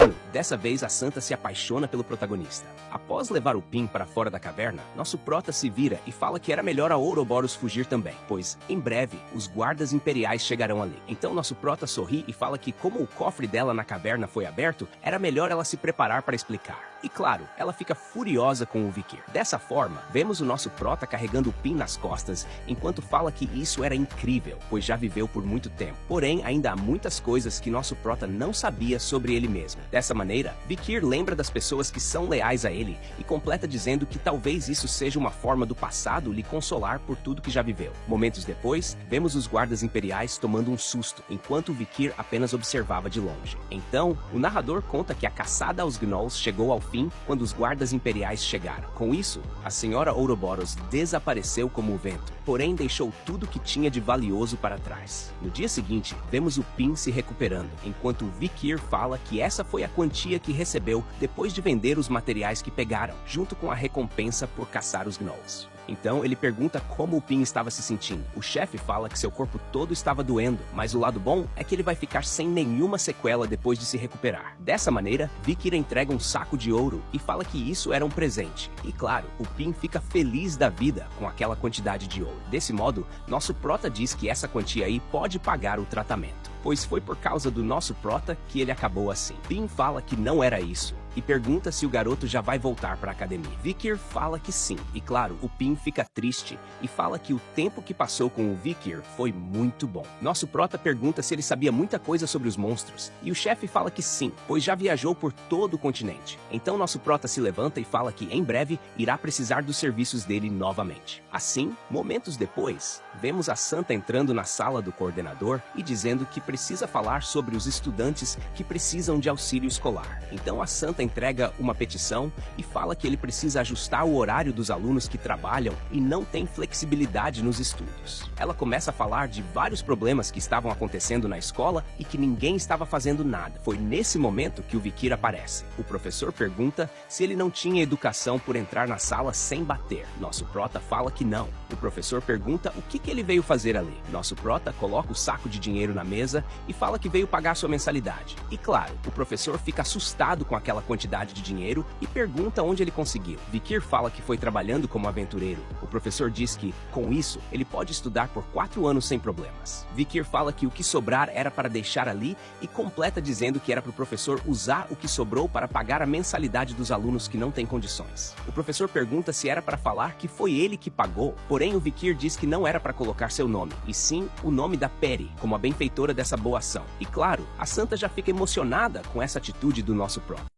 ano, dessa vez a Santa se apaixona pelo protagonista. Após levar o Pin para fora da caverna, nosso prota se vira e fala que era melhor a Ouroboros fugir também, pois, em breve, os guardas imperiais chegarão ali. Então nosso prota sorri e fala que como o cofre dela na caverna foi aberto, era melhor ela se preparar para explicar. E claro, ela fica furiosa com o Vikir. Dessa forma, vemos o nosso prota carregando o Pin nas costas, enquanto fala que isso era incrível, pois já viveu por muito tempo. Porém, ainda há muitas coisas que nosso prota não sabia sobre ele mesmo. Dessa maneira, Vikir lembra das pessoas que são leais a ele e completa dizendo que talvez isso seja uma forma do passado lhe consolar por tudo que já viveu. Momentos depois, vemos os guardas imperiais tomando um susto, enquanto o Vikir apenas observava de longe. Então, o narrador conta que a caçada aos Gnolls chegou ao fim quando os guardas imperiais chegaram. Com isso, a senhora Ouroboros desapareceu como o vento, porém deixou tudo que tinha de valioso para trás. No dia seguinte, vemos o Pin se recuperando, enquanto o Vikir fala que essa foi a quantia que recebeu depois de vender os materiais que pegaram, junto com a recompensa por caçar os Gnolls. Então ele pergunta como o Pin estava se sentindo. O chefe fala que seu corpo todo estava doendo, mas o lado bom é que ele vai ficar sem nenhuma sequela depois de se recuperar. Dessa maneira, Vikir entrega um saco de ouro e fala que isso era um presente. E claro, o Pin fica feliz da vida com aquela quantidade de ouro. Desse modo, nosso prota diz que essa quantia aí pode pagar o tratamento, pois foi por causa do nosso prota que ele acabou assim. Pin fala que não era isso e pergunta se o garoto já vai voltar para a academia. Vikir fala que sim, e claro, o Pin fica triste e fala que o tempo que passou com o Vikir foi muito bom. Nosso prota pergunta se ele sabia muita coisa sobre os monstros, e o chefe fala que sim, pois já viajou por todo o continente. Então nosso prota se levanta e fala que em breve irá precisar dos serviços dele novamente. Assim, momentos depois, vemos a Santa entrando na sala do coordenador e dizendo que precisa falar sobre os estudantes que precisam de auxílio escolar. Então a Santa entrega uma petição e fala que ele precisa ajustar o horário dos alunos que trabalham e não tem flexibilidade nos estudos. Ela começa a falar de vários problemas que estavam acontecendo na escola e que ninguém estava fazendo nada. Foi nesse momento que o Vikir aparece. O professor pergunta se ele não tinha educação por entrar na sala sem bater. Nosso prota fala que não. O professor pergunta o que ele veio fazer ali. Nosso prota coloca o saco de dinheiro na mesa e fala que veio pagar sua mensalidade. E claro, o professor fica assustado com aquela quantidade de dinheiro e pergunta onde ele conseguiu. Vikir fala que foi trabalhando como aventureiro. O professor diz que, com isso, ele pode estudar por 4 anos sem problemas. Vikir fala que o que sobrar era para deixar ali e completa dizendo que era para o professor usar o que sobrou para pagar a mensalidade dos alunos que não têm condições. O professor pergunta se era para falar que foi ele que pagou, porém o Vikir diz que não era para colocar seu nome, e sim o nome da Peri, como a benfeitora dessa boa ação. E claro, a Santa já fica emocionada com essa atitude do nosso prota.